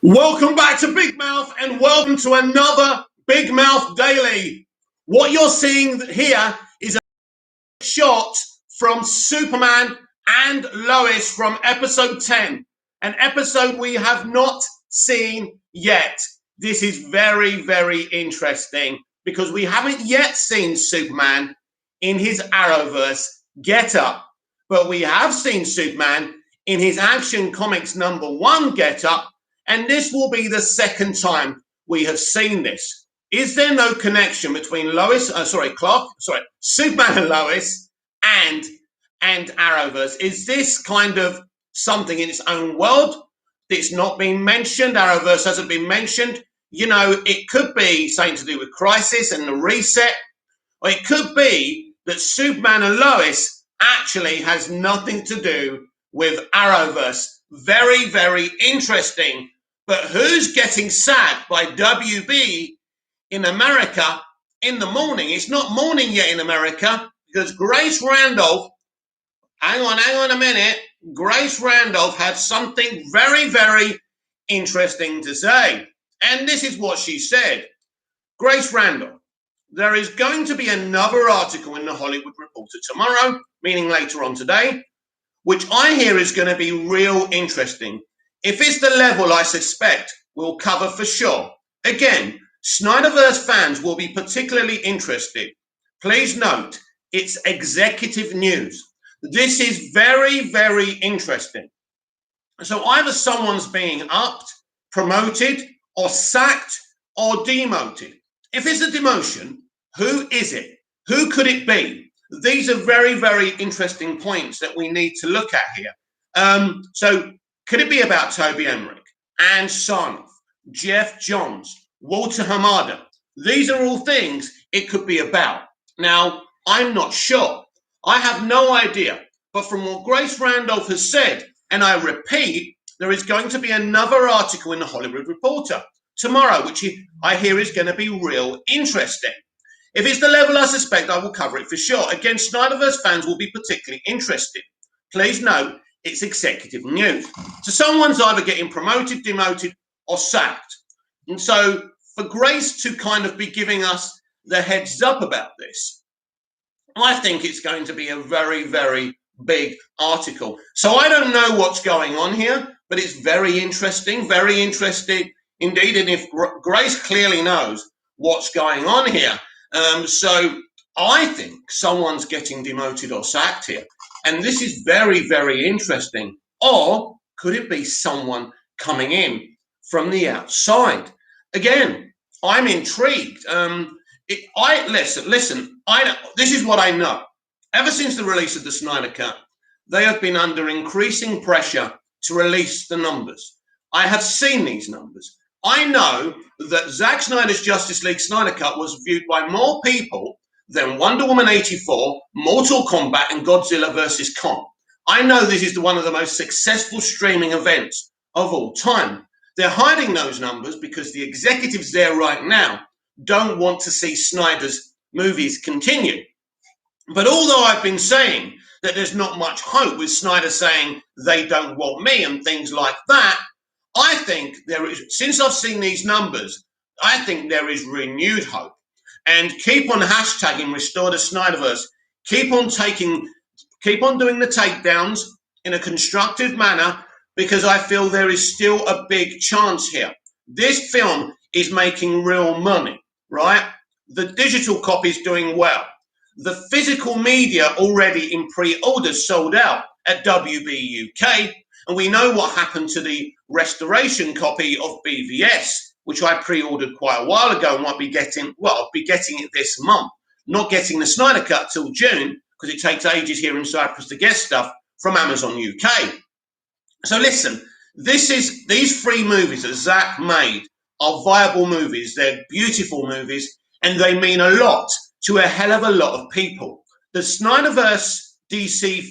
Welcome back to Big Mouth and welcome to another Big Mouth Daily. What you're seeing here is a shot from Superman and Lois from episode 10, an episode we have not seen yet. This is very, very interesting because we haven't yet seen Superman in his Arrowverse getup, but we have seen Superman in his Action Comics #1 getup. And this will be the second time we have seen this. Is there no connection between Superman and Lois and Arrowverse? Is this kind of something in its own world that's not been mentioned? Arrowverse hasn't been mentioned. You know, it could be something to do with Crisis and the reset, or it could be that Superman and Lois actually has nothing to do with Arrowverse. Very, very interesting. But who's getting sacked by WB in America in the morning? It's not morning yet in America because Grace Randolph, hang on a minute. Grace Randolph had something very, very interesting to say. And this is what she said. Grace Randolph, there is going to be another article in the Hollywood Reporter tomorrow, meaning later on today, which I hear is going to be real interesting. If it's the level I suspect, we'll cover for sure. Again, Snyderverse fans will be particularly interested. Please note, it's executive news. This is very, very interesting. So either someone's being upped, promoted, or sacked, or demoted. If it's a demotion, who is it? Who could it be? These are very, very interesting points that we need to look at here. So could it be about Toby Emmerich, Ann Sarnoff, Jeff Johns, Walter Hamada? These are all things it could be about. Now, I'm not sure. I have no idea. But from what Grace Randolph has said, and I repeat, there is going to be another article in the Hollywood Reporter tomorrow, which I hear is going to be real interesting. If it's the level I suspect, I will cover it for sure. Again, Snyderverse fans will be particularly interested. Please note, it's executive news. So someone's either getting promoted, demoted, or sacked. And so for Grace to kind of be giving us the heads up about this, I think it's going to be a very, very big article. So I don't know what's going on here, but it's very interesting indeed. And if Grace clearly knows what's going on here, so I think someone's getting demoted or sacked here. And this is very, very interesting. Or could it be someone coming in from the outside? Again, I'm intrigued. Listen. This is what I know. Ever since the release of the Snyder Cut, they have been under increasing pressure to release the numbers. I have seen these numbers. I know that Zack Snyder's Justice League Snyder Cut was viewed by more people than Wonder Woman 84, Mortal Kombat, and Godzilla vs. Kong. I know this is one of the most successful streaming events of all time. They're hiding those numbers because the executives there right now don't want to see Snyder's movies continue. But although I've been saying that there's not much hope with Snyder saying they don't want me and things like that, I think there is, since I've seen these numbers, I think there is renewed hope. And keep on hashtagging Restore the Snyderverse. Keep on doing the takedowns in a constructive manner, because I feel there is still a big chance here. This film is making real money, right? The digital copy is doing well. The physical media already in pre-order sold out at WB UK. And we know what happened to the restoration copy of BVS, which I pre-ordered quite a while ago and I'll be getting it this month. Not getting the Snyder Cut till June, because it takes ages here in Cyprus to get stuff from Amazon UK. So listen, these 3 movies that Zack made are viable movies. They're beautiful movies, and they mean a lot to a hell of a lot of people. The Snyderverse DC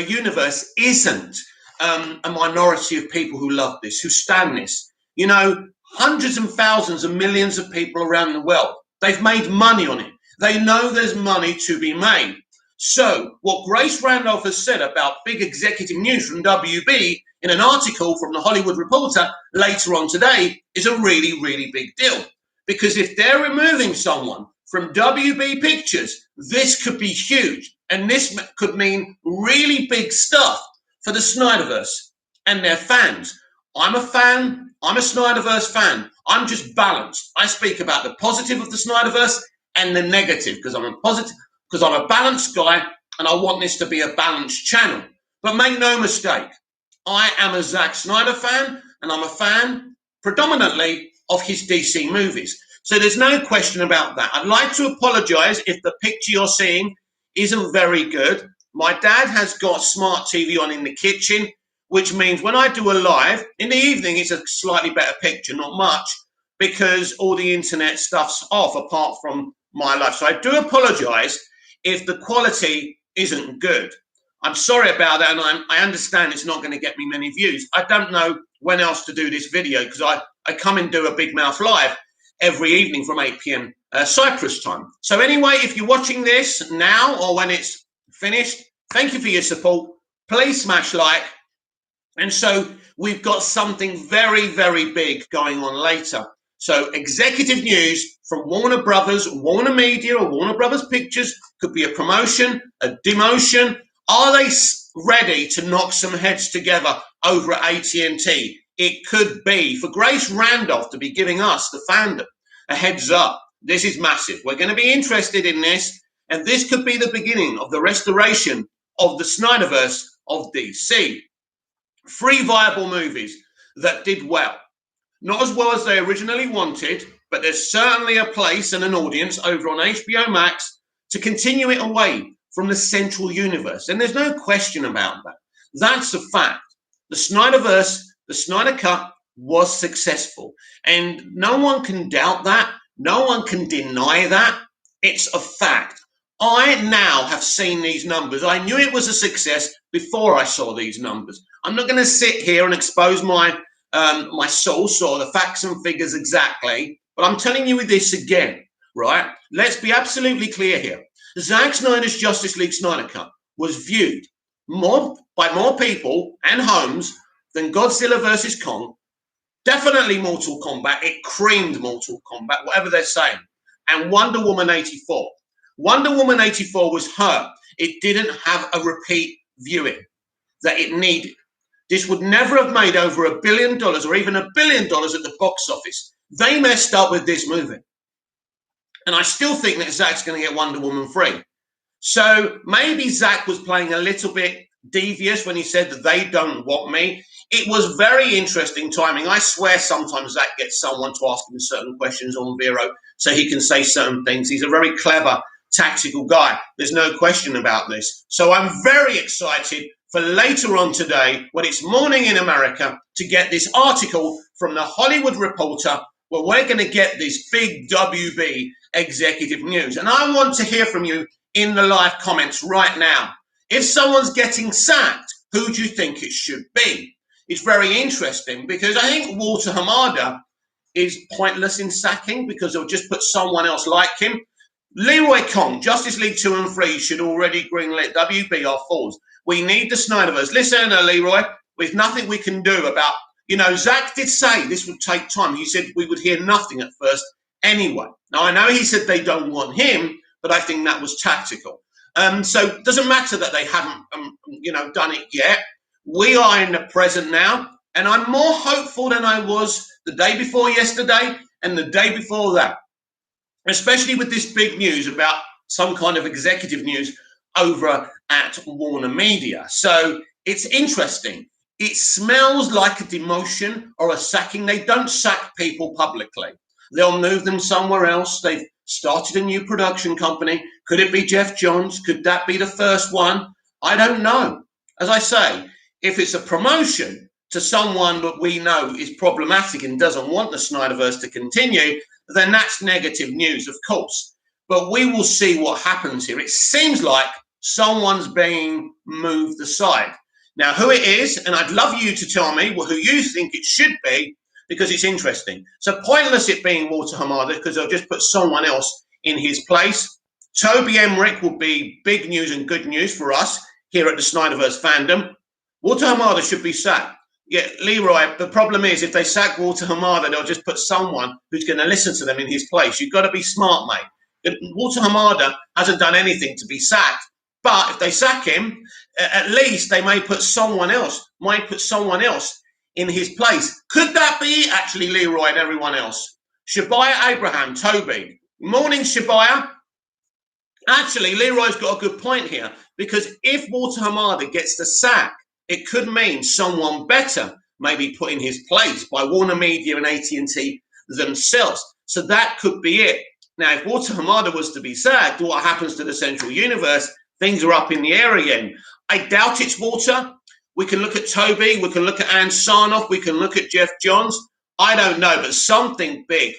universe isn't a minority of people who love this, who stand this. You know, hundreds and thousands and millions of people around the world, they've made money on it. They know there's money to be made. So what Grace Randolph has said about big executive news from WB in an article from the Hollywood Reporter later on today is a really, really big deal. Because if they're removing someone from WB Pictures, this could be huge. And this could mean really big stuff for the Snyderverse and their fans. I'm a fan. I'm a Snyderverse fan. I'm just balanced. I speak about the positive of the Snyderverse and the negative because I'm a balanced guy and I want this to be a balanced channel. But make no mistake, I am a Zack Snyder fan and I'm a fan predominantly of his DC movies. So there's no question about that. I'd like to apologize if the picture you're seeing isn't very good. My dad has got smart TV on in the kitchen, which means when I do a live, in the evening it's a slightly better picture, not much, because all the internet stuff's off apart from my life. So I do apologize if the quality isn't good. I'm sorry about that, and I understand it's not going to get me many views. I don't know when else to do this video because I come and do a Big Mouth Live every evening from 8 p.m. Cyprus time. So anyway, if you're watching this now or when it's finished, thank you for your support. Please smash like. And so we've got something very, very big going on later. So executive news from Warner Brothers, Warner Media or Warner Brothers Pictures, could be a promotion, a demotion. Are they ready to knock some heads together over at AT&T? It could be for Grace Randolph to be giving us, the fandom, a heads up. This is massive. We're going to be interested in this, and this could be the beginning of the restoration of the Snyderverse of DC. 3 viable movies that did well. Not as well as they originally wanted, but there's certainly a place and an audience over on HBO Max to continue it away from the central universe. And there's no question about that. That's a fact. The Snyderverse, the Snyder Cut was successful. And no one can doubt that. No one can deny that. It's a fact. I now have seen these numbers. I knew it was a success before I saw these numbers. I'm not going to sit here and expose my source or the facts and figures exactly, but I'm telling you this again, right? Let's be absolutely clear here. Zack Snyder's Justice League Snyder Cut was viewed by more people and homes than Godzilla vs. Kong. Definitely Mortal Kombat. It creamed Mortal Kombat, whatever they're saying. And Wonder Woman 84. Wonder Woman 84 was hurt. It didn't have a repeat viewing that it needed. This would never have made over $1 billion or even $1 billion at the box office. They messed up with this movie. And I still think that Zack's going to get Wonder Woman free. So maybe Zack was playing a little bit devious when he said that they don't want me. It was very interesting timing. I swear sometimes Zack gets someone to ask him certain questions on Vero so he can say certain things. He's a very clever, tactical guy. There's no question about this. So I'm very excited for later on today, when it's morning in America, to get this article from the Hollywood Reporter where we're going to get this big WB executive news. And I want to hear from you in the live comments right now. If someone's getting sacked, who do you think it should be? It's very interesting because I think Walter Hamada is pointless in sacking because they'll just put someone else like him. Leroy Kong, Justice League 2 and 3 should already greenlit. WB are fools. We need the Snyderverse. Listen, Leroy, there's nothing we can do about, Zack did say this would take time. He said we would hear nothing at first anyway. Now, I know he said they don't want him, but I think that was tactical. So it doesn't matter that they haven't, done it yet. We are in the present now, and I'm more hopeful than I was the day before yesterday and the day before that, especially with this big news about some kind of executive news over at Warner Media. So it's interesting. It smells like a demotion or a sacking. They don't sack people publicly. They'll move them somewhere else. They've started a new production company. Could it be Jeff Johns? Could that be the first one? I don't know. As I say, if it's a promotion to someone that we know is problematic and doesn't want the Snyderverse to continue, then that's negative news, of course. But we will see what happens here. It seems like someone's being moved aside. Now, who it is, and I'd love you to tell me who you think it should be, because it's interesting. So pointless it being Walter Hamada, because they'll just put someone else in his place. Toby Emmerich will be big news and good news for us here at the Snyderverse fandom. Walter Hamada should be sacked. Yeah, Leroy, the problem is if they sack Walter Hamada, they'll just put someone who's going to listen to them in his place. You've got to be smart, mate. Walter Hamada hasn't done anything to be sacked. But if they sack him, at least they may put someone else, in his place. Could that be it, actually, Leroy and everyone else? Shabaya Abraham, Toby. Morning, Shabaya. Actually, Leroy's got a good point here, because if Walter Hamada gets the sack, it could mean someone better may be put in his place by Warner Media and AT&T themselves. So that could be it. Now, if Walter Hamada was to be sacked, what happens to the Central Universe? Things are up in the air again. I doubt it's Walter. We can look at Toby. We can look at Ann Sarnoff. We can look at Jeff Johns. I don't know, but something big.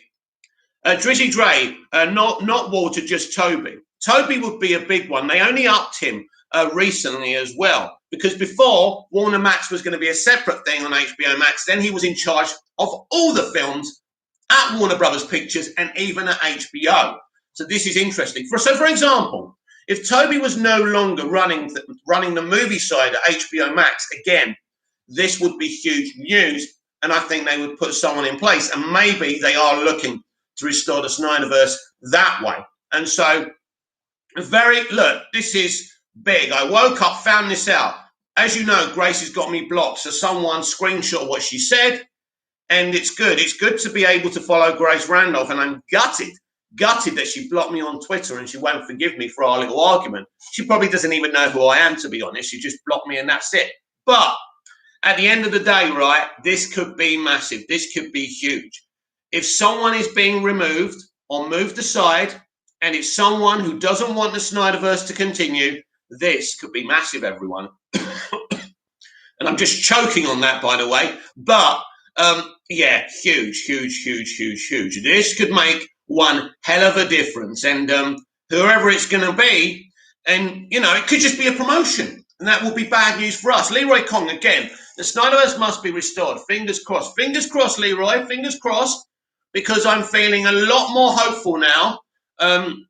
Drizzy Dre, not Walter, just Toby. Toby would be a big one. They only upped him recently as well, because before Warner Max was going to be a separate thing on HBO Max. Then he was in charge of all the films at Warner Brothers Pictures and even at HBO. So this is interesting. So for example, if Toby was no longer running the movie side at HBO Max, again, this would be huge news, and I think they would put someone in place, and maybe they are looking to restore the Snyderverse that way. And so, look, this is big. I woke up, found this out. As you know, Grace has got me blocked, so someone screenshot what she said, and it's good. It's good to be able to follow Grace Randolph, and I'm gutted that she blocked me on Twitter and she won't forgive me for our little argument. She probably doesn't even know who I am, to be honest. She just blocked me and that's it. But at the end of the day, right, this could be massive. This could be huge. If someone is being removed or moved aside, and it's someone who doesn't want the Snyderverse to continue, this could be massive, everyone. And I'm just choking on that, by the way. But, yeah, huge. This could make one hell of a difference. And whoever it's going to be, and, it could just be a promotion. And that will be bad news for us. Leroy Kong, again, the Snyderverse must be restored. Fingers crossed. Fingers crossed, Leroy. Fingers crossed. Because I'm feeling a lot more hopeful now.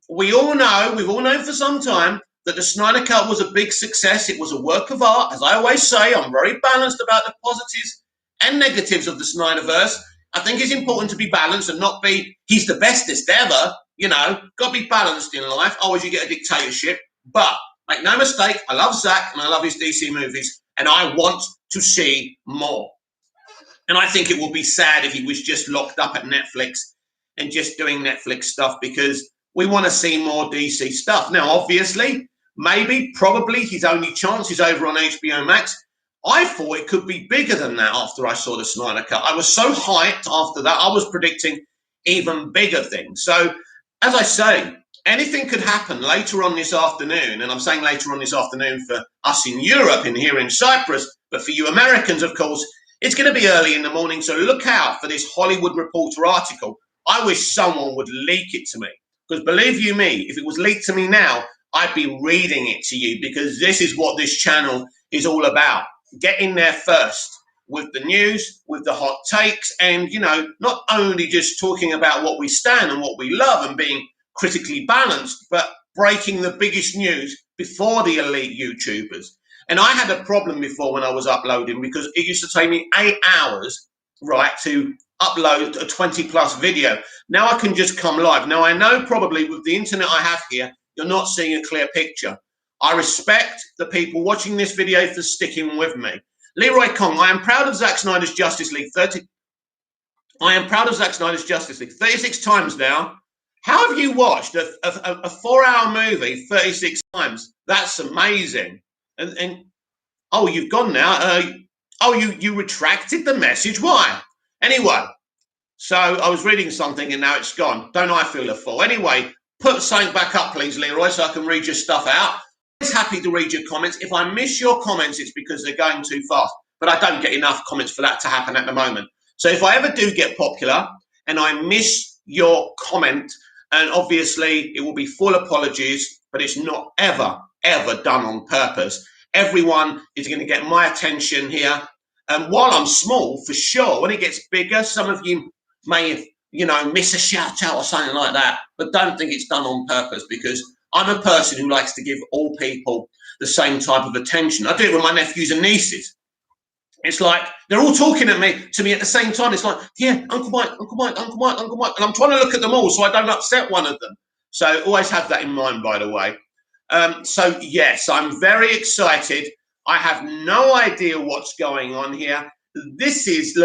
We've all known for some time that the Snyder Cut was a big success. It was a work of art. As I always say, I'm very balanced about the positives and negatives of the Snyderverse. I think it's important to be balanced and not be, he's the bestest ever. Got to be balanced in life. Otherwise, you get a dictatorship. But make no mistake, I love Zack and I love his DC movies, and I want to see more. And I think it will be sad if he was just locked up at Netflix and just doing Netflix stuff, because we want to see more DC stuff. Now, obviously, probably his only chance is over on HBO Max. I thought it could be bigger than that after I saw the Snyder Cut. I was so hyped after that. I was predicting even bigger things. So, as I say, anything could happen later on this afternoon. And I'm saying later on this afternoon for us in Europe and here in Cyprus. But for you Americans, of course, it's going to be early in the morning. So look out for this Hollywood Reporter article. I wish someone would leak it to me. Because believe you me, if it was leaked to me now, I'd be reading it to you, because this is what this channel is all about. Getting there first with the news, with the hot takes, and, not only just talking about what we stand and what we love and being critically balanced, but breaking the biggest news before the elite YouTubers. And I had a problem before when I was uploading, because it used to take me 8 hours, right, to upload a 20+ video. Now I can just come live. Now I know probably with the internet I have here, you're not seeing a clear picture. I respect the people watching this video for sticking with me. Leroy Kong, I am proud of Zack Snyder's Justice League. I am proud of Zack Snyder's Justice League 36 times now. How have you watched a 4-hour movie 36 times? That's amazing. And oh, you've gone now. You retracted the message. Why? Anyway, so I was reading something and now it's gone. Don't I feel a fool? Anyway, put something back up, please, Leroy, so I can read your stuff out. I'm always happy to read your comments. If I miss your comments, it's because they're going too fast. But I don't get enough comments for that to happen at the moment. So if I ever do get popular and I miss your comment, and obviously it will be full apologies, but it's not ever done on purpose. Everyone is going to get my attention here. And while I'm small, for sure, when it gets bigger, some of you may, miss a shout out or something like that. But don't think it's done on purpose, because I'm a person who likes to give all people the same type of attention. I do it with my nephews and nieces. It's like they're all talking at me to me at the same time. It's like, yeah, Uncle Mike, Uncle Mike, Uncle Mike, Uncle Mike, and I'm trying to look at them all so I don't upset one of them. So always have that in mind, by the way. So yes, I'm very excited. I have no idea what's going on here. This is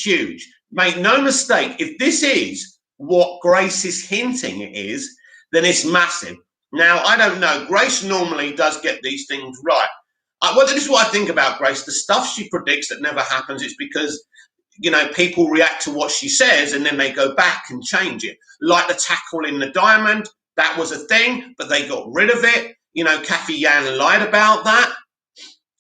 huge. Make no mistake, if this is what Grace is hinting it is, then it's massive. Now, I don't know. Grace normally does get these things right. Well, this is what I think about Grace. The stuff she predicts that never happens, it's because, people react to what she says and then they go back and change it. Like the tackle in the diamond, that was a thing, but they got rid of it. Kathy Yan lied about that.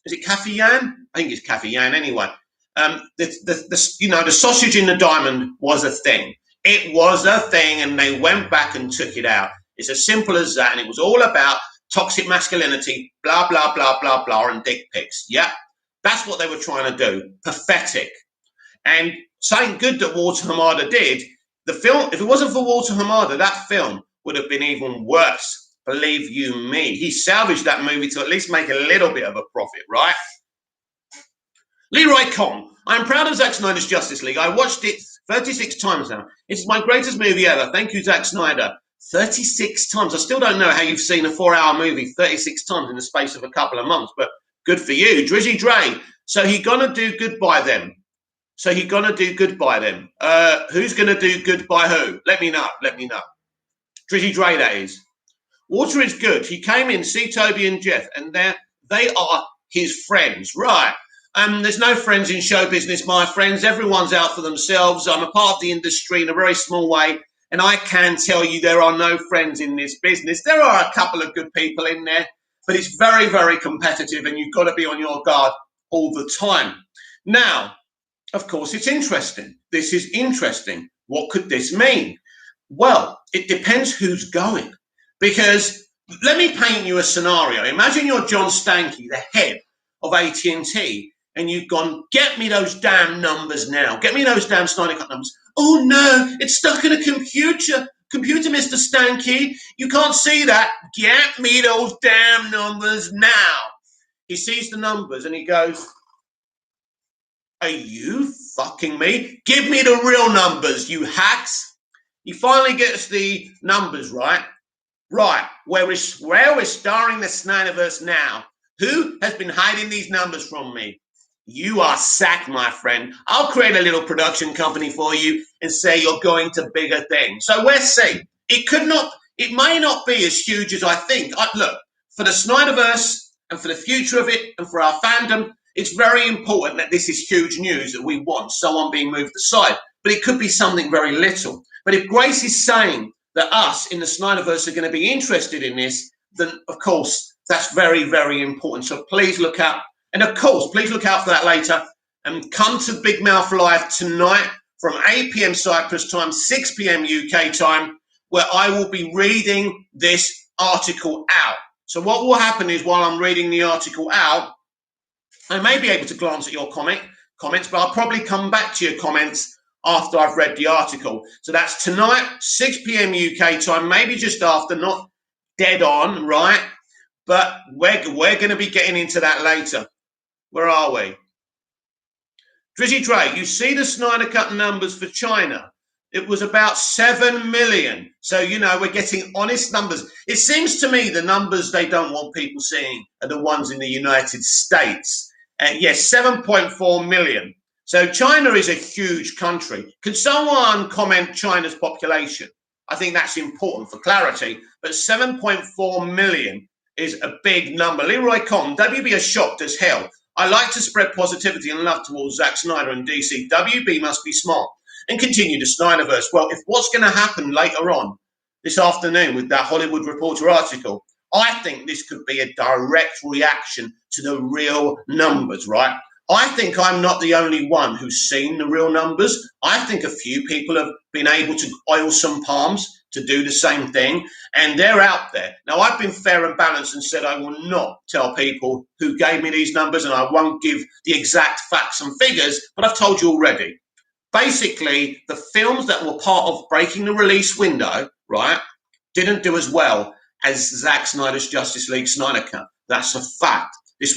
Is it Kathy Yan? I think it's Kathy Yan anyway. The sausage in the diamond was a thing. It was a thing, and they went back and took it out. It's as simple as that, and it was all about toxic masculinity, blah, blah, blah, blah, blah, and dick pics. Yeah, that's what they were trying to do. Pathetic. And something good that Walter Hamada did, the film, if it wasn't for Walter Hamada, that film would have been even worse. Believe you me. He salvaged that movie to at least make a little bit of a profit, right? Leroy Kong. I am proud of Zack Snyder's Justice League. I watched it 36 times now. It's my greatest movie ever. Thank you, Zack Snyder. 36 times. I still don't know how you've seen a 4-hour movie 36 times in the space of a couple of months, but good for you. Drizzy Dre. So he gonna do good by them. Who's gonna do good by who? Let me know. Drizzy Dre, that is. Water is good. He came in, see Toby and Jeff, and they are his friends. Right. There's no friends in show business, my friends. Everyone's out for themselves. I'm a part of the industry in a very small way. And I can tell you there are no friends in this business. There are a couple of good people in there, but it's very, very competitive and you've got to be on your guard all the time. Now, of course, it's interesting. This is interesting. What could this mean? Well, it depends who's going. Because let me paint you a scenario. Imagine you're John Stankey, the head of AT&T, and you've gone, get me those damn numbers now. Get me those damn Snyder Cut numbers. Oh, no, it's stuck in a computer. Computer, Mr. Stankey. You can't see that. Get me those damn numbers now. He sees the numbers and he goes, are you fucking me? Give me the real numbers, you hacks. He finally gets the numbers right. Right, where we're starring the Snyderverse now. Who has been hiding these numbers from me? You are sacked, my friend. I'll create a little production company for you and say you're going to bigger things. So we'll see. It may not be as huge as I think. Look, for the Snyderverse and for the future of it and for our fandom, it's very important that this is huge news that we want someone being moved aside. But it could be something very little. But if Grace is saying that us in the Snyderverse are going to be interested in this, then of course that's very, very important. So please look out. And of course, please look out for that later. And come to Big Mouth Live tonight from 8 p.m. Cyprus time, 6 p.m. UK time, where I will be reading this article out. So what will happen is while I'm reading the article out, I may be able to glance at your comments, but I'll probably come back to your comments after I've read the article. So that's tonight, 6 p.m. UK time, maybe just after, not dead on, right? But we're going to be getting into that later. Where are we? Drizzy Dre, you see the Snyder Cut numbers for China. It was about 7 million. So, we're getting honest numbers. It seems to me the numbers they don't want people seeing are the ones in the United States. Yes, 7.4 million. So China is a huge country. Can someone comment China's population? I think that's important for clarity. But 7.4 million is a big number. Leroy Con, WB is shocked as hell. I like to spread positivity and love towards Zack Snyder and DC. WB must be smart and continue the Snyderverse. Well, if what's going to happen later on this afternoon with that Hollywood Reporter article, I think this could be a direct reaction to the real numbers, right? I think I'm not the only one who's seen the real numbers. I think a few people have been able to oil some palms to do the same thing, and they're out there. Now, I've been fair and balanced and said I will not tell people who gave me these numbers, and I won't give the exact facts and figures, but I've told you already. Basically, the films that were part of breaking the release window, right, didn't do as well as Zack Snyder's Justice League Snyder Cut. That's a fact. This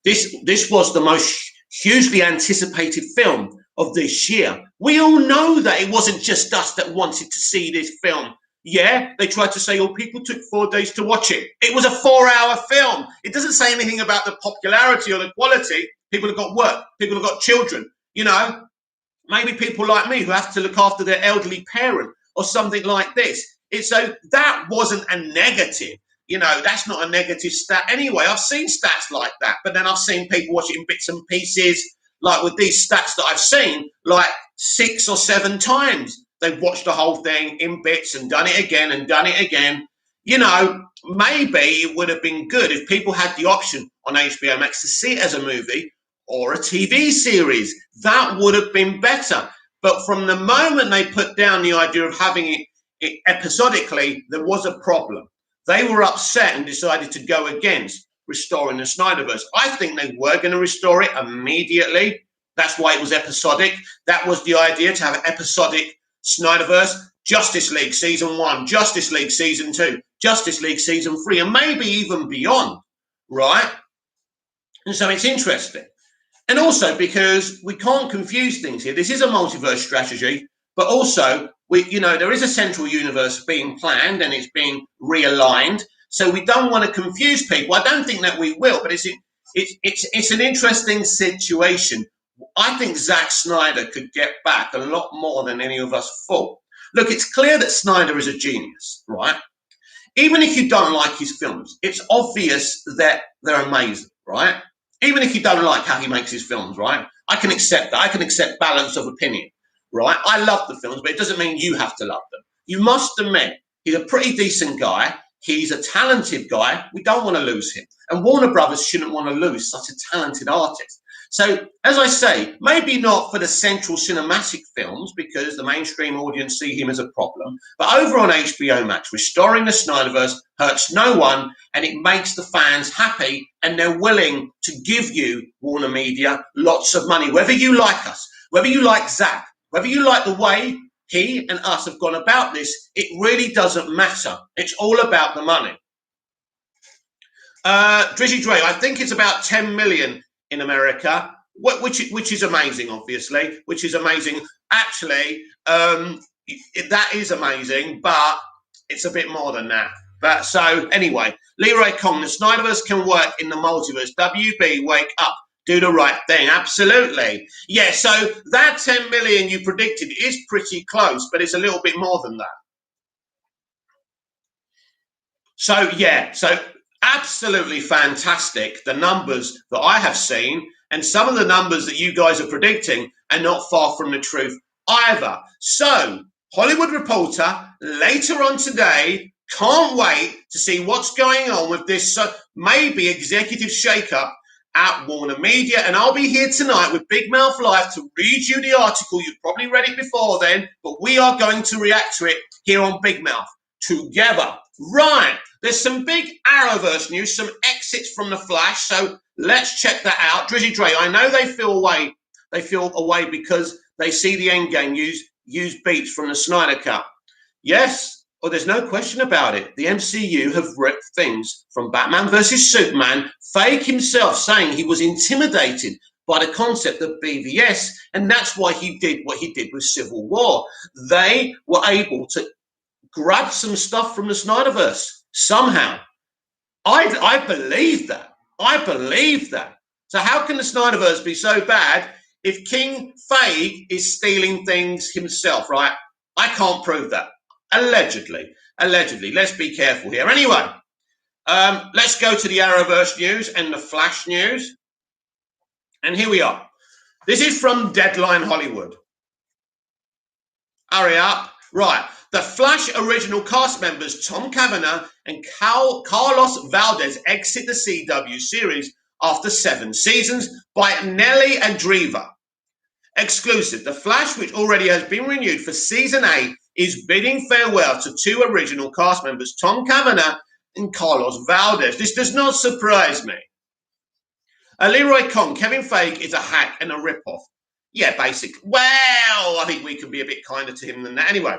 This was the most hugely anticipated film of this year. We all know that it wasn't just us that wanted to see this film. Yeah, they tried to say, oh, people took 4 days to watch it. It was a 4-hour film. It doesn't say anything about the popularity or the quality. People have got work. People have got children. You know, maybe people like me who have to look after their elderly parent or something like this. So that wasn't a negative. You know, that's not a negative stat anyway. I've seen stats like that, but then I've seen people watch it in bits and pieces, like with these stats that I've seen, like 6 or 7 times. They've watched the whole thing in bits and done it again and done it again. You know, maybe it would have been good if people had the option on HBO Max to see it as a movie or a TV series. That would have been better. But from the moment they put down the idea of having it episodically, there was a problem. They were upset and decided to go against restoring the Snyderverse. I think they were going to restore it immediately. That's why it was episodic. That was the idea, to have an episodic Snyderverse. Justice League Season 1, Justice League Season 2, Justice League Season 3, and maybe even beyond, right? And so it's interesting. And also because we can't confuse things here. This is a multiverse strategy, but also there is a central universe being planned and it's being realigned. So we don't want to confuse people. I don't think that we will, but it's an interesting situation. I think Zack Snyder could get back a lot more than any of us thought. Look, it's clear that Snyder is a genius, right? Even if you don't like his films, it's obvious that they're amazing, right? Even if you don't like how he makes his films, right? I can accept that. I can accept balance of opinion, right? I love the films, but it doesn't mean you have to love them. You must admit, he's a pretty decent guy. He's a talented guy. We don't want to lose him. And Warner Brothers shouldn't want to lose such a talented artist. So, as I say, maybe not for the central cinematic films because the mainstream audience see him as a problem. But over on HBO Max, restoring the Snyderverse hurts no one and it makes the fans happy and they're willing to give you, Warner Media, lots of money. Whether you like us, whether you like Zack, whether you like the way he and us have gone about this, it really doesn't matter. It's all about the money. Drizzy Dre, I think it's about 10 million in America, which is amazing, obviously, which is amazing. Actually, that is amazing, but it's a bit more than that. But so anyway, Leroy Kong, the Snyderverse can work in the multiverse. WB, wake up, do the right thing. Absolutely. Yeah, so that 10 million you predicted is pretty close, but it's a little bit more than that. So, yeah, so absolutely fantastic. The numbers that I have seen and some of the numbers that you guys are predicting are not far from the truth either. So, Hollywood Reporter, later on today, can't wait to see what's going on with this maybe executive shakeup at Warner Media. And I'll be here tonight with Big Mouth Live to read you the article. You've probably read it before then, but we are going to react to it here on Big Mouth together. Right. There's some big Arrowverse news, some exits from the Flash. So let's check that out. Drizzy Dre, I know they feel away. They feel away because they see the Endgame use beats from the Snyder Cut. Yes, well, there's no question about it. The MCU have ripped things from Batman versus Superman, Fake himself saying he was intimidated by the concept of BVS, and that's why he did what he did with Civil War. They were able to grab some stuff from the Snyderverse somehow. I believe that. I believe that. So how can the Snyderverse be so bad if King Feige is stealing things himself, right? I can't prove that. Allegedly. Let's be careful here. Anyway, let's go to the Arrowverse news and the Flash news. And here we are. This is from Deadline Hollywood. Hurry up. Right. The Flash original cast members Tom Cavanagh and Carlos Valdez exit the CW series after 7 seasons by Nelly Andreeva. Exclusive. The Flash, which already has been renewed for season 8, is bidding farewell to 2 original cast members, Tom Cavanagh and Carlos Valdez. This does not surprise me. Leroy Kong, Kevin Feige is a hack and a ripoff. Yeah, basically. Well, I think we can be a bit kinder to him than that. Anyway,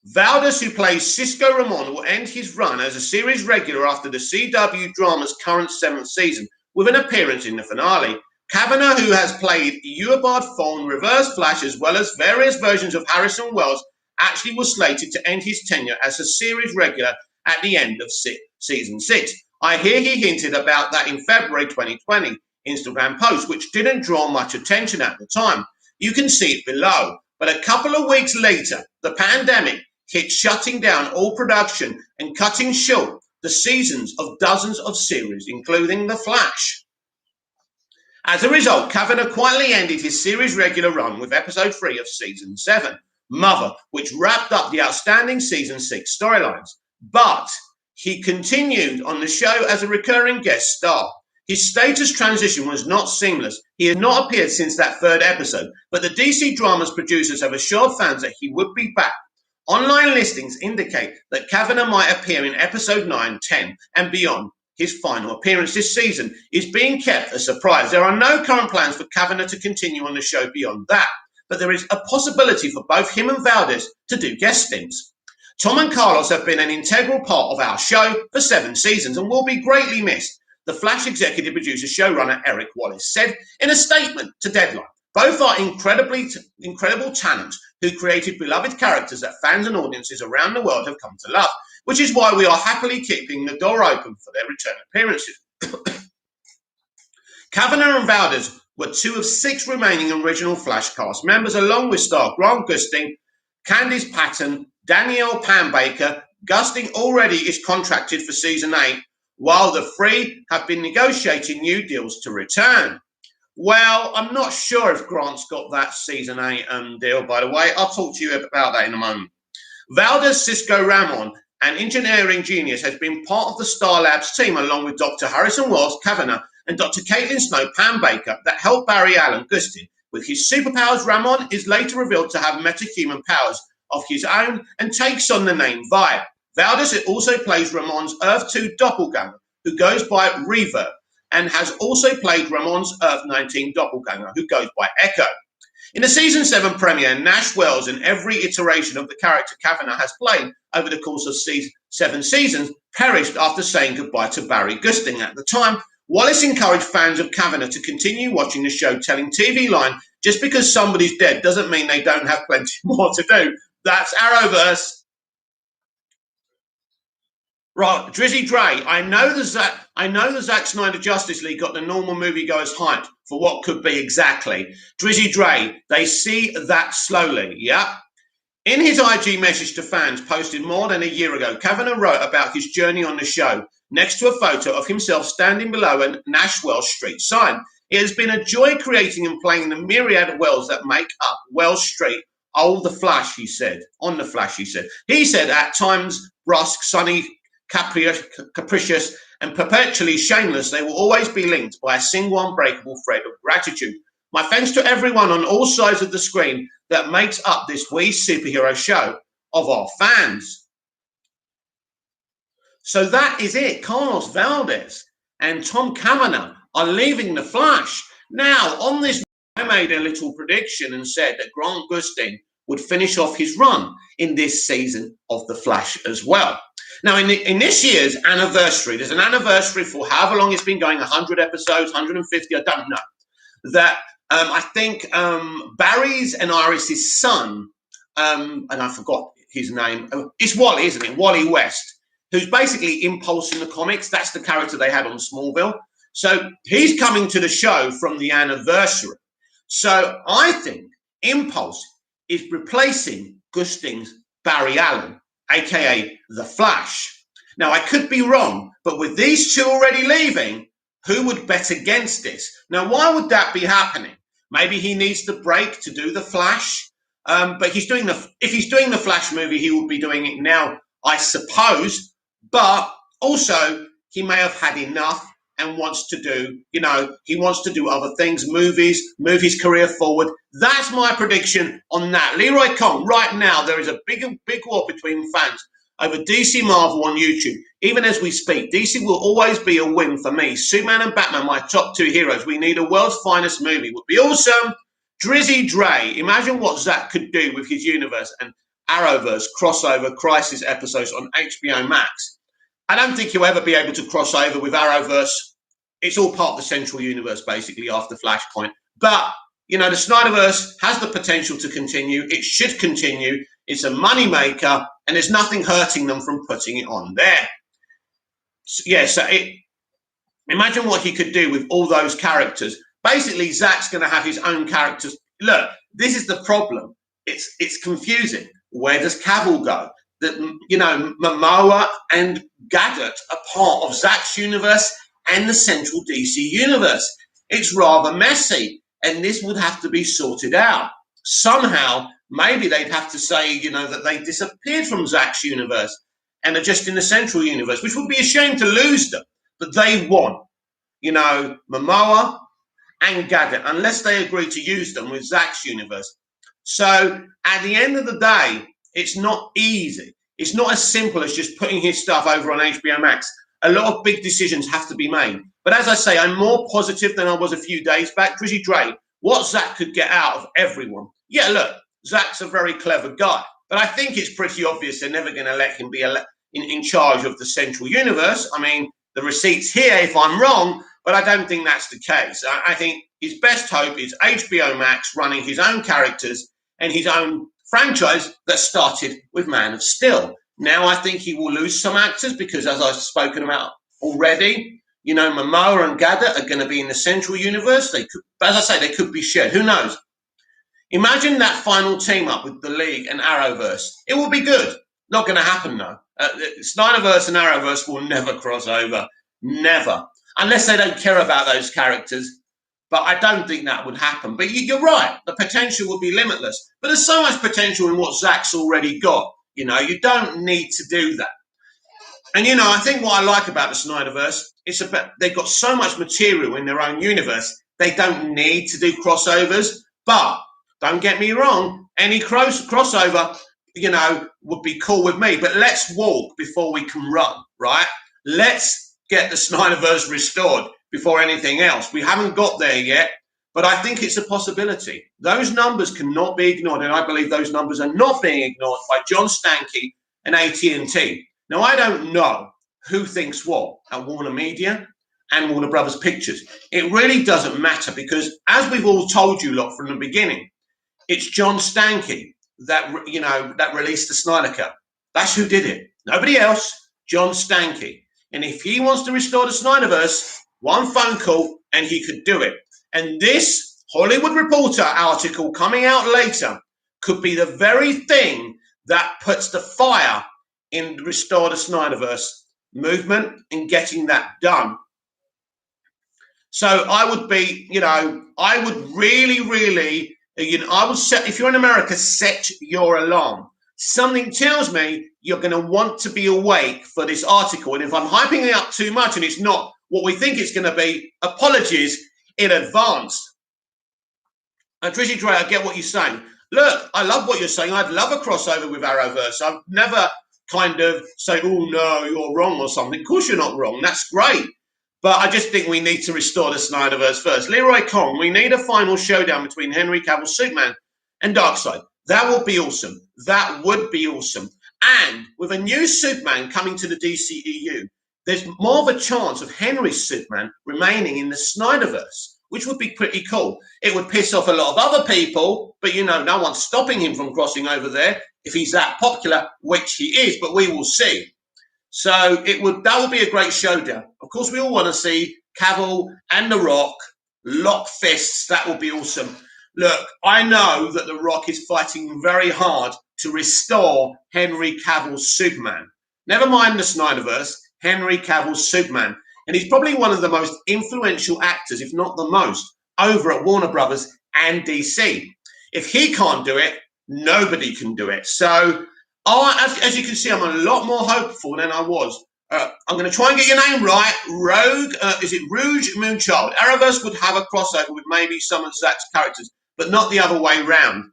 Valdez, who plays Cisco Ramon, will end his run as a series regular after the CW drama's current 7th season, with an appearance in the finale. Kavanagh, who has played Eobard Thawne, Reverse Flash, as well as various versions of Harrison Wells, actually was slated to end his tenure as a series regular at the end of season 6. I hear he hinted about that in February 2020 Instagram post, which didn't draw much attention at the time. You can see it below. But a couple of weeks later, the pandemic hit, shutting down all production and cutting short the seasons of dozens of series, including The Flash. As a result, Kavanagh quietly ended his series regular run with episode 3 of season 7, Mother, which wrapped up the outstanding season 6 storylines. But he continued on the show as a recurring guest star. His status transition was not seamless. He had not appeared since that 3rd episode, but the DC Drama's producers have assured fans that he would be back. Online listings indicate that Kavanagh might appear in episode 9, 10, and beyond. His final appearance this season is being kept a surprise. There are no current plans for Kavanagh to continue on the show beyond that, but there is a possibility for both him and Valdez to do guest stints. Tom and Carlos have been an integral part of our show for 7 seasons and will be greatly missed. The Flash executive producer showrunner Eric Wallace said in a statement to Deadline, both are incredible talents who created beloved characters that fans and audiences around the world have come to love, which is why we are happily keeping the door open for their return appearances. Kavanagh and Valdez were 2 of 6 remaining original Flash cast members, along with star Grant Gustin, Candice Patton, Danielle Panabaker. Gustin already is contracted for season 8, while the 3 have been negotiating new deals to return. Well, I'm not sure if Grant's got that season 8 deal, by the way. I'll talk to you about that in a moment. Valdez Cisco Ramon, an engineering genius, has been part of the Star Labs team along with Dr. Harrison Wells Kavanagh and Dr. Caitlin Snow Panabaker that helped Barry Allen Gustin. With his superpowers, Ramon is later revealed to have metahuman powers of his own and takes on the name Vibe. Valdez also plays Ramon's Earth 2 doppelganger, who goes by Reverb, and has also played Ramon's Earth 19 doppelganger, who goes by Echo. In the season 7 premiere, Nash Wells and every iteration of the character Kavanagh has played over the course of 7 seasons perished after saying goodbye to Barry Gustin. At the time, Wallace encouraged fans of Kavanagh to continue watching the show, telling TV Line, just because somebody's dead doesn't mean they don't have plenty more to do. That's Arrowverse. Right, Drizzy Dre. I know the Zack Snyder Justice League got the normal moviegoers hyped for what could be exactly. Drizzy Dre, they see that slowly, yeah? In his IG message to fans posted more than a year ago, Kavanagh wrote about his journey on the show, next to a photo of himself standing below a Nash Wells Street sign. It has been a joy creating and playing the myriad of Wells that make up Wells Street. Oh, The Flash, he said. On The Flash, he said. He said, at times brusque, sunny, capricious, and perpetually shameless, they will always be linked by a single unbreakable thread of gratitude. My thanks to everyone on all sides of the screen that makes up this wee superhero show of our fans. So that is it. Carlos Valdez and Tom Kavanagh are leaving The Flash. Now, on this, I made a little prediction and said that Grant Gustin would finish off his run in this season of The Flash as well. Now, in this year's anniversary, there's an anniversary for however long it's been going, 100 episodes, 150, I don't know, that I think Barry's and Iris's son, and I forgot his name, it's Wally, isn't it? Wally West, who's basically Impulse in the comics. That's the character they had on Smallville. So he's coming to the show from the anniversary. So I think Impulse is replacing Gustin's Barry Allen, aka The Flash. Now, I could be wrong, but with these 2 already leaving, who would bet against this? Now, why would that be happening? Maybe he needs the break to do The Flash, but if he's doing the Flash movie, he would be doing it now, I suppose. But also, he may have had enough and wants to do, he wants to do other things, move his career forward. That's my prediction on that. Leroy Kong, right now, there is a big war between fans over DC Marvel on YouTube. Even as we speak, DC will always be a win for me. Superman and Batman, my top 2 heroes. We need a world's finest movie. Would be awesome. Drizzy Dre, imagine what Zack could do with his universe and Arrowverse crossover crisis episodes on HBO Max. I don't think he'll ever be able to cross over with Arrowverse it's all part of the central universe, basically, after Flashpoint. But, the Snyderverse has the potential to continue. It should continue. It's a moneymaker, and there's nothing hurting them from putting it on there. Imagine what he could do with all those characters. Basically, Zack's going to have his own characters. Look, this is the problem. It's confusing. Where does Cavill go? That Momoa and Gadot are part of Zack's universe and the central DC universe. It's rather messy, and this would have to be sorted out somehow. Maybe they'd have to say, that they disappeared from Zack's universe and are just in the central universe, which would be a shame to lose them. But they want, Momoa and Gadget, unless they agree to use them with Zack's universe. So at the end of the day, it's not easy. It's not as simple as just putting his stuff over on HBO Max. A lot of big decisions have to be made. But as I say, I'm more positive than I was a few days back. Drizzy Dre, what Zack could get out of everyone. Yeah, look, Zack's a very clever guy. But I think it's pretty obvious they're never going to let him be in charge of the central universe. I mean, the receipt's here if I'm wrong, but I don't think that's the case. I think his best hope is HBO Max running his own characters and his own franchise that started with Man of Steel. Now I think he will lose some actors because, as I've spoken about already, Momoa and Gadot are going to be in the central universe. They could, as I say, they could be shared. Who knows? Imagine that final team up with the League and Arrowverse. It will be good. Not going to happen, though. Snyderverse and Arrowverse will never cross over. Never. Unless they don't care about those characters. But I don't think that would happen. But you're right. The potential would be limitless. But there's so much potential in what Zack's already got. You don't need to do that. And, I think what I like about the Snyderverse is they've got so much material in their own universe. They don't need to do crossovers. But don't get me wrong, any crossover, would be cool with me. But let's walk before we can run, right? Let's get the Snyderverse restored before anything else. We haven't got there yet, but I think it's a possibility. Those numbers cannot be ignored, and I believe those numbers are not being ignored by John Stankey and AT&T. Now, I don't know who thinks what at Warner Media and Warner Brothers Pictures. It really doesn't matter because, as we've all told you lot from the beginning, it's John Stankey that released the Snyder Cut. That's who did it. Nobody else. John Stankey. And if he wants to restore the Snyderverse, one phone call and he could do it. And this Hollywood Reporter article coming out later could be the very thing that puts the fire in the Restore the Snyderverse movement and getting that done. So I would be, I would really, I would set, if you're in America, set your alarm. Something tells me you're going to want to be awake for this article. And if I'm hyping it up too much and it's not what we think it's going to be, apologies in advance. And Drizzy Dre, I get what you're saying. Look, I love what you're saying. I'd love a crossover with Arrowverse. I've never kind of say, oh, no, you're wrong or something. Of course you're not wrong. That's great. But I just think we need to restore the Snyderverse first. Leroy Kong, we need a final showdown between Henry Cavill, Superman, and Darkseid. That would be awesome. That would be awesome. And with a new Superman coming to the DCEU, there's more of a chance of Henry's Superman remaining in the Snyderverse, which would be pretty cool. It would piss off a lot of other people, but no one's stopping him from crossing over there if he's that popular, which he is, but we will see. So that would be a great showdown. Of course, we all want to see Cavill and The Rock lock fists. That would be awesome. Look, I know that The Rock is fighting very hard to restore Henry Cavill's Superman. Never mind the Snyderverse, Henry Cavill's Superman. And he's probably one of the most influential actors, if not the most, over at Warner Brothers and DC. If he can't do it, nobody can do it. So, as you can see, I'm a lot more hopeful than I was. I'm going to try and get your name right. Is it Rouge Moonchild? Arrowverse would have a crossover with maybe some of Zack's characters, but not the other way round.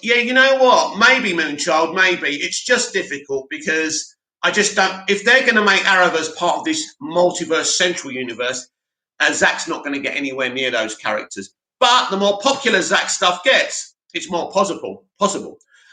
Yeah, you know what? Maybe Moonchild, maybe. It's just difficult because I just don't. If they're going to make Arrowverse part of this multiverse central universe, Zack's not going to get anywhere near those characters. But the more popular Zack stuff gets, it's more possible.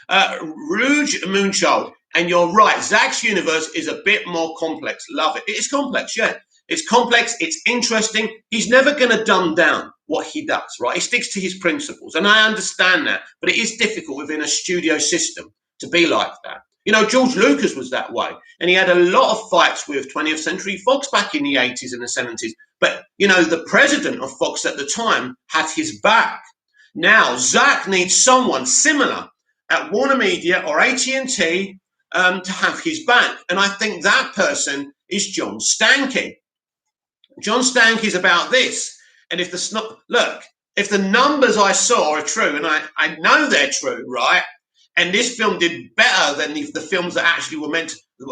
Rouge Moonchild, and you're right. Zack's universe is a bit more complex. Love it. It is complex, yeah. It's complex. It's interesting. He's never going to dumb down what he does, right? He sticks to his principles. And I understand that. But it is difficult within a studio system to be like that. You know, George Lucas was that way. And he had a lot of fights with 20th Century Fox back in the 80s and the 70s. But, you know, the president of Fox at the time had his back. Now, Zach needs someone similar at Warner Media or AT&T to have his back. And I think that person is John Stankey. John Stankey's about this. And if if the numbers I saw are true, and I know they're true, right? And this film did better than the films that actually were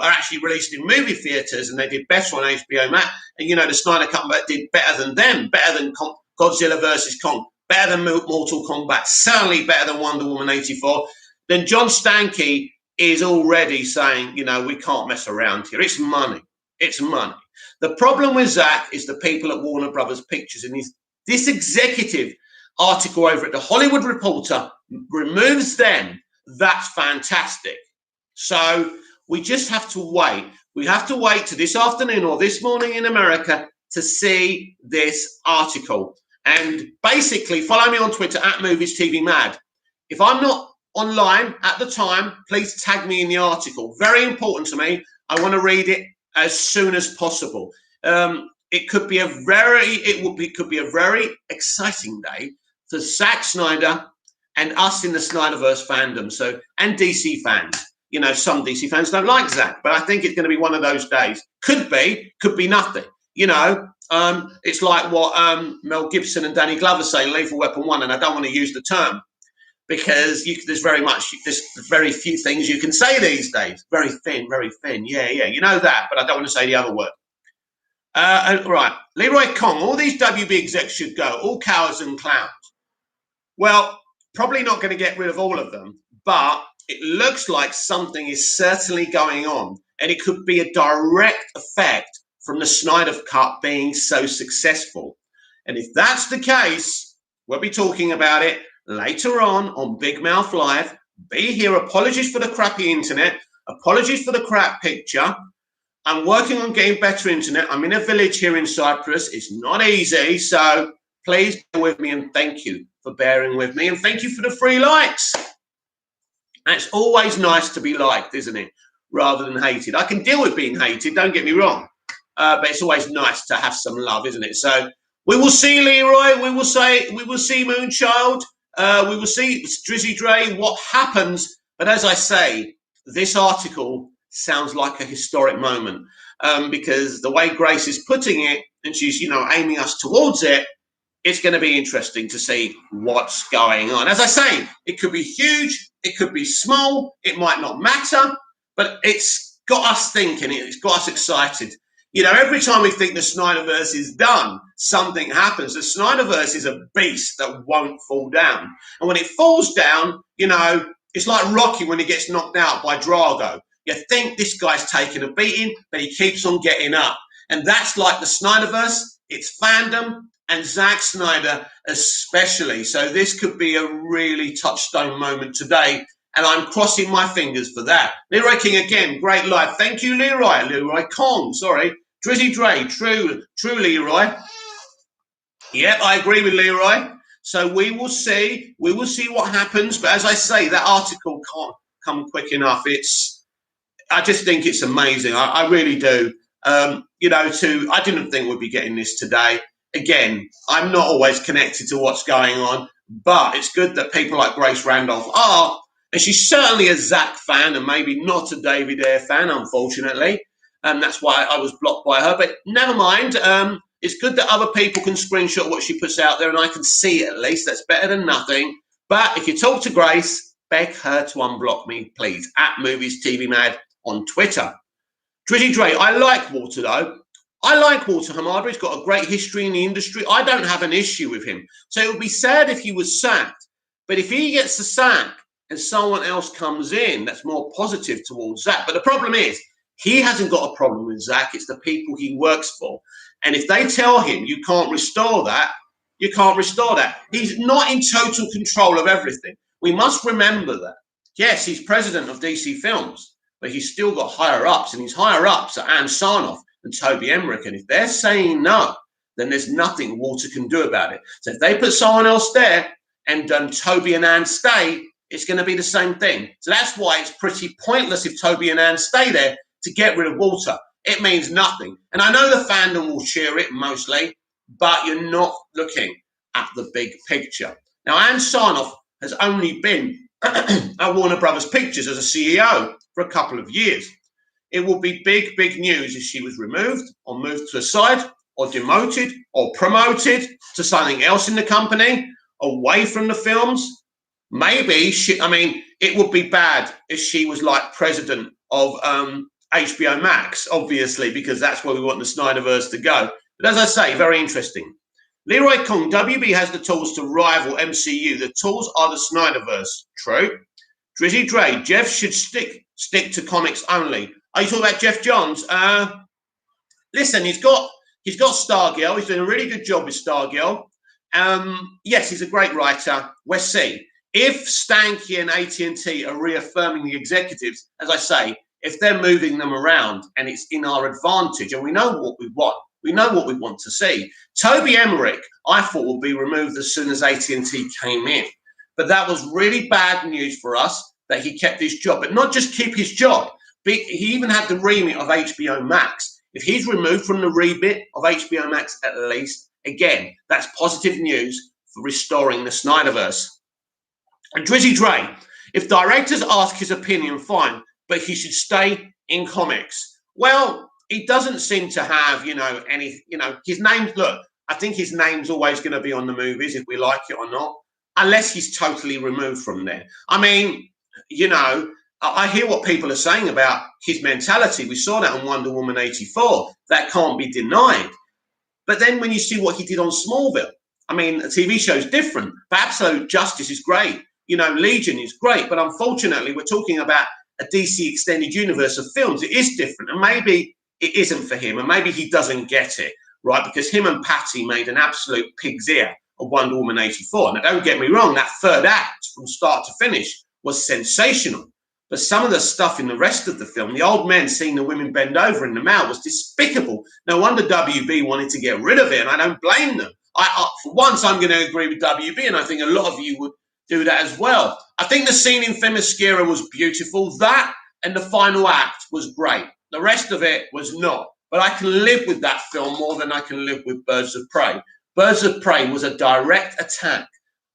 actually released in movie theaters, and they did better on HBO Max. And you know, the Snyder Cut did better than them, better than Godzilla versus Kong, better than Mortal Kombat, certainly better than Wonder Woman 84. Then John Stankey is already saying, you know, we can't mess around here. It's money. It's money. The problem with Zach is the people at Warner Brothers Pictures, and this executive article over at the Hollywood Reporter removes them. That's fantastic. So we just have to wait. We have to wait to this afternoon or this morning in America to see this article. And basically, follow me on Twitter at MoviesTVMad. If I'm not online at the time, please tag me in the article. Very important to me. I want to read it as soon as possible. It could be a very exciting day for Zack Snyder and us in the Snyderverse fandom. So, and DC fans. You know, some DC fans don't like Zack, but I think it's going to be one of those days. Could be nothing. You know, it's like what Mel Gibson and Danny Glover say in Lethal Weapon 1, and I don't want to use the term because there's very few things you can say these days. Very thin. Yeah, you know that, but I don't want to say the other word. Right, Leroy Kong, all these WB execs should go, all cowards and clowns. Well, probably not going to get rid of all of them, but it looks like something is certainly going on, and it could be a direct effect from the Snyder Cut being so successful. And if that's the case, we'll be talking about it later on Big Mouth Live. Be here. Apologies for the crappy internet. Apologies for the crap picture. I'm working on getting better internet. I'm in a village here in Cyprus. It's not easy. So please bear with me, and thank you for bearing with me. And thank you for the free likes. And it's always nice to be liked, isn't it? Rather than hated. I can deal with being hated, don't get me wrong. But it's always nice to have some love, isn't it? So we will see Leroy. We will see Moonchild. We will see Drizzy Dre, what happens. But as I say, this article sounds like a historic moment because the way Grace is putting it, and she's, you know, aiming us towards it, it's going to be interesting to see what's going on. As I say, it could be huge, it could be small, it might not matter, but it's got us thinking, it's got us excited. You know, every time we think the Snyderverse is done, something happens. The Snyderverse is a beast that won't fall down. And when it falls down, you know, it's like Rocky when he gets knocked out by Drago. You think this guy's taking a beating, but he keeps on getting up. And that's like the Snyderverse. It's fandom and Zack Snyder especially. So this could be a really touchstone moment today. And I'm crossing my fingers for that. Leroy King again, great live. Thank you, Leroy. Leroy Kong, sorry. Drizzy Dre, true Leroy. Yep, I agree with Leroy. So we will see what happens. But as I say, that article can't come quick enough. I just think it's amazing. I really do. You know, I didn't think we'd be getting this today. Again, I'm not always connected to what's going on, but it's good that people like Grace Randolph are. And she's certainly a Zack fan and maybe not a David Ayer fan, unfortunately. That's why I was blocked by her. But never mind. It's good that other people can screenshot what she puts out there and I can see it at least. That's better than nothing. But if you talk to Grace, beg her to unblock me, please, at MoviesTVMad on Twitter. Drizzy Dre, I like Walter, though. I like Walter Hamada. He's got a great history in the industry. I don't have an issue with him. So it would be sad if he was sacked. But if he gets the sack and someone else comes in, that's more positive towards Zack. But the problem is, he hasn't got a problem with Zack. It's the people he works for. And if they tell him you can't restore that, you can't restore that. He's not in total control of everything. We must remember that. Yes, he's president of DC Films, but he's still got higher-ups, and his higher-ups are Ann Sarnoff and Toby Emmerich. And if they're saying no, then there's nothing Walter can do about it. So if they put someone else there and Toby and Anne stay, it's going to be the same thing. So that's why it's pretty pointless if Toby and Anne stay there to get rid of Walter. It means nothing. And I know the fandom will cheer it mostly, but you're not looking at the big picture. Now, Anne Sarnoff has only been at Warner Brothers Pictures as a CEO for a couple of years. It will be big, big news if she was removed or moved to a side or demoted or promoted to something else in the company, away from the films. Maybe it would be bad if she was like president of HBO Max, obviously, because that's where we want the Snyderverse to go. But as I say, very interesting. Leroy Kong, WB has the tools to rival MCU. The tools are the Snyderverse. True. Drizzy Dre, Jeff should stick to comics only. Are you talking about Jeff Johns? Listen, he's got Stargirl. He's doing a really good job with Stargirl. Yes, he's a great writer. We'll see. If Stanky and AT&T are reaffirming the executives, as I say, if they're moving them around and it's in our advantage, and we know what we want, we know what we want to see. Toby Emmerich, I thought, would be removed as soon as AT&T came in. But that was really bad news for us that he kept his job. But not just keep his job, but he even had the remit of HBO Max. If he's removed from the remit of HBO Max at least, again, that's positive news for restoring the Snyderverse. And Drizzy Dre, if directors ask his opinion, fine, but he should stay in comics. Well, he doesn't seem to have, his name, look, I think his name's always going to be on the movies, if we like it or not, unless he's totally removed from there. I mean, I hear what people are saying about his mentality. We saw that on Wonder Woman 84. That can't be denied. But then when you see what he did on Smallville, I mean, the TV show is different, but Absolute Justice is great. Legion is great, but unfortunately, we're talking about a DC extended universe of films. It is different, and maybe it isn't for him, and maybe he doesn't get it, right? Because him and Patty made an absolute pig's ear of Wonder Woman 84. Now, don't get me wrong, that third act from start to finish was sensational. But some of the stuff in the rest of the film, the old men seeing the women bend over in the mouth, was despicable. No wonder WB wanted to get rid of it, and I don't blame them. For once, I'm going to agree with WB, and I think a lot of you would do that as well. I think the scene in Themyscira was beautiful. That and the final act was great. The rest of it was not. But I can live with that film more than I can live with Birds of Prey. Birds of Prey was a direct attack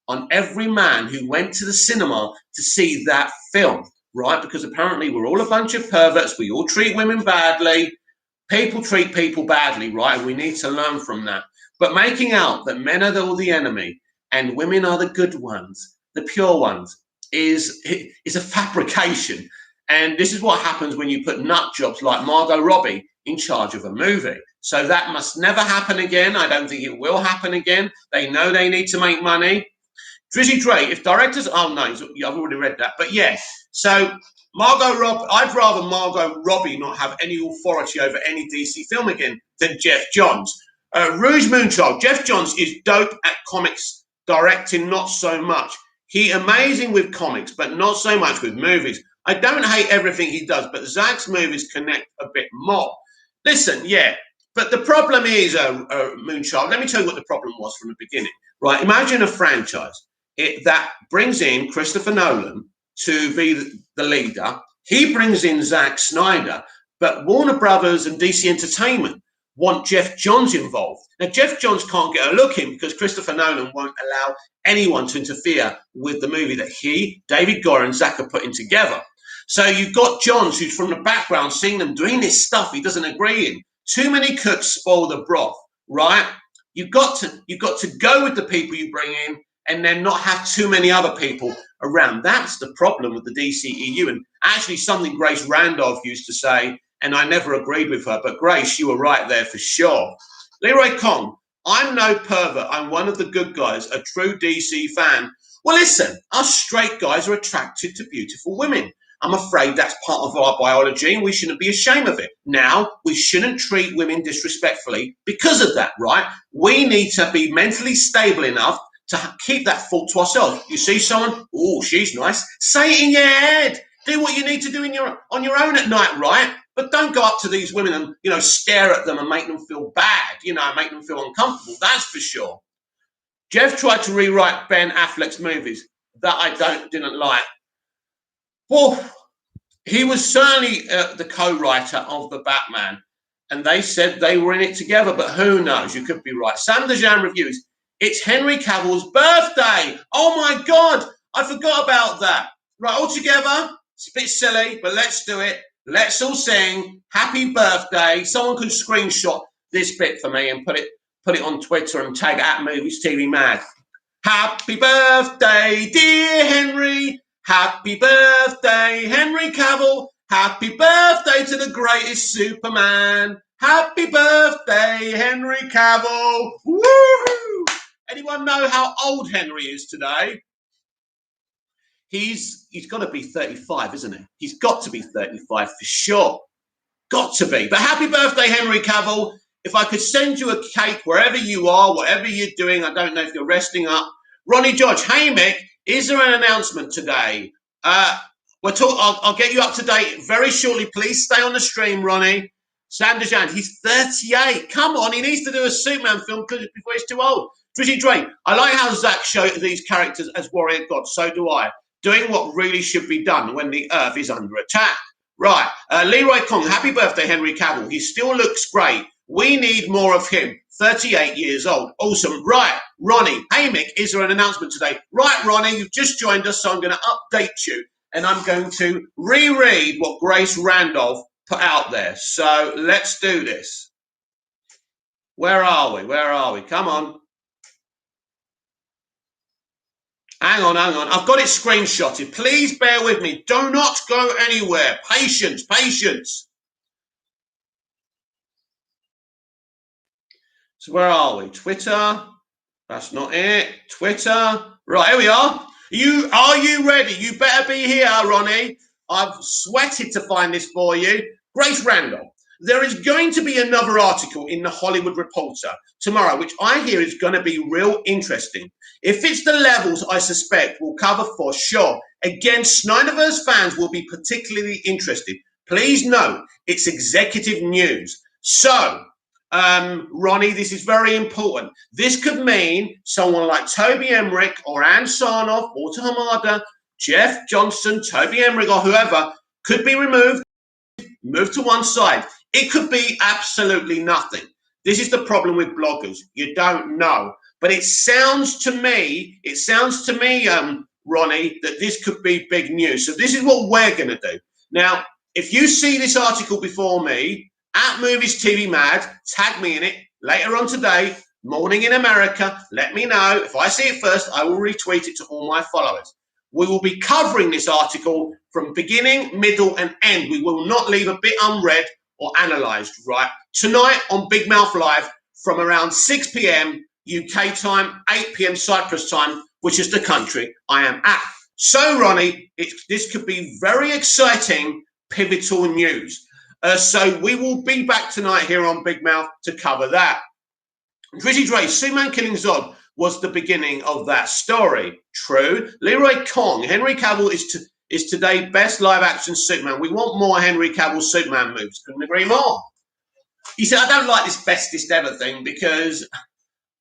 on every man who went to the cinema to see that film, right? Because apparently we're all a bunch of perverts. We all treat women badly. People treat people badly, right? And we need to learn from that. But making out that men are all the enemy and women are the good ones, the pure ones, is a fabrication. And this is what happens when you put nut jobs like Margot Robbie in charge of a movie. So that must never happen again. I don't think it will happen again. They know they need to make money. Drizzy Dre, if directors, oh no, I've already read that. But yes, so Margot Robbie, I'd rather Margot Robbie not have any authority over any DC film again than Jeff Johns. Rouge Moonchild, Jeff Johns is dope at comics directing, not so much. He amazing with comics, but not so much with movies. I don't hate everything he does, but Zach's movies connect a bit more. Listen, yeah, but the problem is, Moonchild, let me tell you what the problem was from the beginning. Right, imagine a franchise that brings in Christopher Nolan to be the leader. He brings in Zack Snyder, but Warner Brothers and DC Entertainment want Jeff Johns involved. Now, Jeff Johns can't get a look in because Christopher Nolan won't allow anyone to interfere with the movie that he, David Goyer, and Zack are putting together. So you've got Johns, who's from the background, seeing them doing this stuff he doesn't agree in. Too many cooks spoil the broth, right? You've got to go with the people you bring in and then not have too many other people around. That's the problem with the DCEU. And actually something Grace Randolph used to say, and I never agreed with her, but Grace, you were right there for sure. Leroy Kong, I'm no pervert. I'm one of the good guys, a true DC fan. Well, listen, us straight guys are attracted to beautiful women. I'm afraid that's part of our biology and we shouldn't be ashamed of it. Now, we shouldn't treat women disrespectfully because of that, right? We need to be mentally stable enough to keep that thought to ourselves. You see someone, oh, she's nice, say it in your head. Do what you need to do on your own at night, right? But don't go up to these women and, stare at them and make them feel bad, make them feel uncomfortable. That's for sure. Jeff tried to rewrite Ben Affleck's movies. That I didn't like. Well, he was certainly the co-writer of the Batman, and they said they were in it together, but who knows? You could be right. Sam Dejan reviews. It's Henry Cavill's birthday. Oh my God, I forgot about that. Right, all together. It's a bit silly, but let's do it. Let's all sing happy birthday. Someone can screenshot this bit for me and put it on Twitter and tag @MoviesTVMad. Happy birthday, dear Henry. Happy birthday, Henry Cavill. Happy birthday to the greatest Superman. Happy birthday, Henry Cavill. Woo! Anyone know how old Henry is today? He's got to be 35, isn't he? He's got to be 35 for sure. Got to be. But happy birthday, Henry Cavill. If I could send you a cake wherever you are, whatever you're doing, I don't know if you're resting up. Ronnie George, hey Mick, is there an announcement today? I'll get you up to date very shortly. Please stay on the stream, Ronnie. Sam Dejan, he's 38. Come on, he needs to do a Superman film before he's too old. Drizzy Drake, I like how Zach showed these characters as warrior gods. So do I. Doing what really should be done when the Earth is under attack. Right. Leroy Kong, happy birthday, Henry Cavill. He still looks great. We need more of him. 38 years old. Awesome. Right. Ronnie, hey Mick, is there an announcement today? Right, Ronnie, you've just joined us, so I'm going to update you. And I'm going to reread what Grace Randolph put out there. So let's do this. Where are we? Come on. Hang on. I've got it screenshotted. Please bear with me. Do not go anywhere. Patience. So where are we? Twitter. That's not it. Twitter. Right, here we are. Are you ready? You better be here, Ronnie. I've sweated to find this for you. Grace Randall. There is going to be another article in the Hollywood Reporter tomorrow, which I hear is going to be real interesting. If it's the levels I suspect we'll cover for sure, again, Snyderverse fans will be particularly interested. Please note, it's executive news. So, Ronnie, this is very important. This could mean someone like Toby Emmerich or Ann Sarnoff, Walter Hamada, Jeff Johnson, Toby Emmerich or whoever could be removed, moved to one side. It could be absolutely nothing. This is the problem with bloggers. You don't know. But it sounds to me, Ronnie, that this could be big news. So this is what we're going to do. Now, if you see this article before me, @MoviesTVMad, tag me in it later on today, morning in America. Let me know. If I see it first, I will retweet it to all my followers. We will be covering this article from beginning, middle, and end. We will not leave a bit unread or analysed, right? Tonight on Big Mouth Live from around 6 p.m. UK time, 8 p.m. Cyprus time, which is the country I am at. So, Ronnie, this could be very exciting, pivotal news. So we will be back tonight here on Big Mouth to cover that. Drizzy Dre, Superman killing Zod was the beginning of that story. True. Leroy Kong, Henry Cavill is today best live action Superman. We want more Henry Cavill Superman movies. Couldn't agree more. He said, I don't like this bestest ever thing because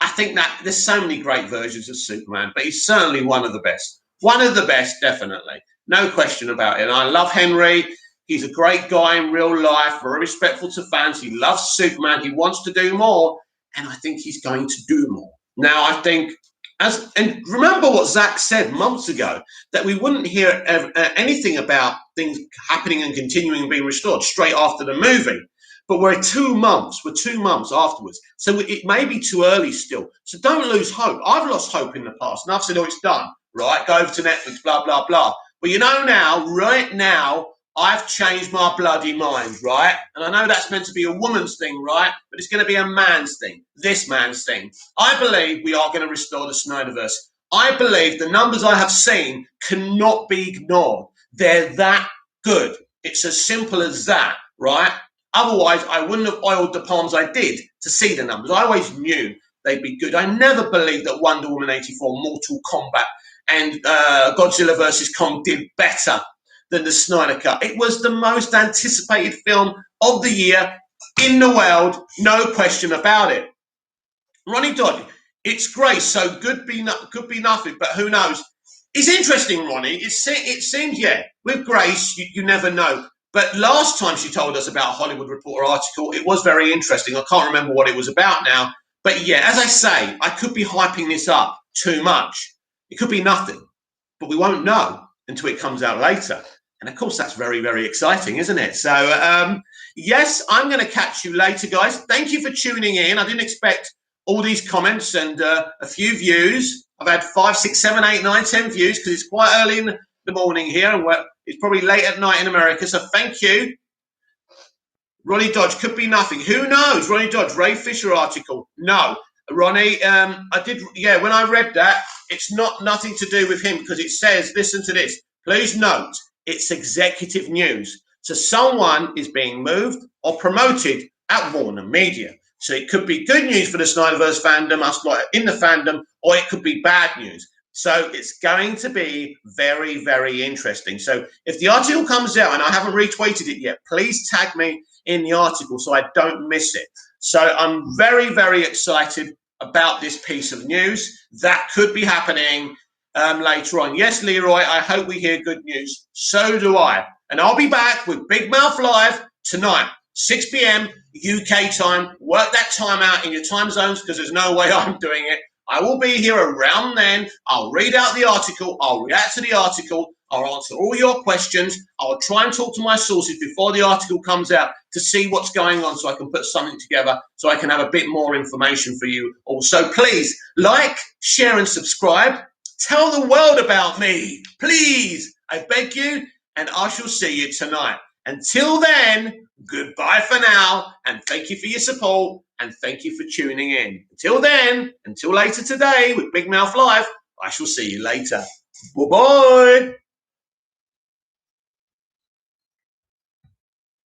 I think that there's so many great versions of Superman, but he's certainly one of the best. One of the best, definitely. No question about it. And I love Henry. He's a great guy in real life, very respectful to fans. He loves Superman. He wants to do more. And I think he's going to do more. Now, I think, and remember what Zach said months ago, that we wouldn't hear anything about things happening and continuing and being restored straight after the movie. But we're 2 months afterwards. So it may be too early still. So don't lose hope. I've lost hope in the past. And I've said, oh, it's done, right? Go over to Netflix, blah, blah, blah. But you know now, right now, I've changed my bloody mind, right? And I know that's meant to be a woman's thing, right? But it's going to be a man's thing, this man's thing. I believe we are going to restore the Snyderverse. I believe the numbers I have seen cannot be ignored. They're that good. It's as simple as that, right? Otherwise, I wouldn't have oiled the palms I did to see the numbers. I always knew they'd be good. I never believed that Wonder Woman 84, Mortal Kombat, and Godzilla vs. Kong did better than the Snyder Cut. It was the most anticipated film of the year in the world, no question about it. Ronnie Dodd, it's great, so could be nothing, but who knows? It's interesting, Ronnie. It seems, yeah, with Grace, you never know. But last time she told us about a Hollywood Reporter article, it was very interesting. I can't remember what it was about now. But yeah, as I say, I could be hyping this up too much. It could be nothing, but we won't know until it comes out later. And of course, that's very, very exciting, isn't it? So, yes, I'm going to catch you later, guys. Thank you for tuning in. I didn't expect all these comments and a few views. I've had 5, 6, 7, 8, 9, 10 views because it's quite early in the morning here and it's probably late at night in America. So thank you. Ronnie Dodge, could be nothing. Who knows? Ronnie Dodge, Ray Fisher article. No. Ronnie, I did, yeah, when I read that, it's nothing to do with him because it says, listen to this. Please note, it's executive news. So someone is being moved or promoted at Warner Media. So it could be good news for the Snyderverse fandom, us like in the fandom, or it could be bad news. So it's going to be very, very interesting. So if the article comes out and I haven't retweeted it yet, please tag me in the article so I don't miss it. So I'm very, very excited about this piece of news. That could be happening later on. Yes, Leroy, I hope we hear good news. So do I. And I'll be back with Big Mouth Live tonight, 6 p.m. UK time. Work that time out in your time zones because there's no way I'm doing it. I will be here around then. I'll read out the article. I'll react to the article. I'll answer all your questions. I'll try and talk to my sources before the article comes out to see what's going on so I can put something together so I can have a bit more information for you. Also, please like, share and subscribe. Tell the world about me. Please, I beg you, and I shall see you tonight. Until then, goodbye for now, and thank you for your support, and thank you for tuning in. Until then, until later today with Big Mouth Live, I shall see you later. Bye-bye.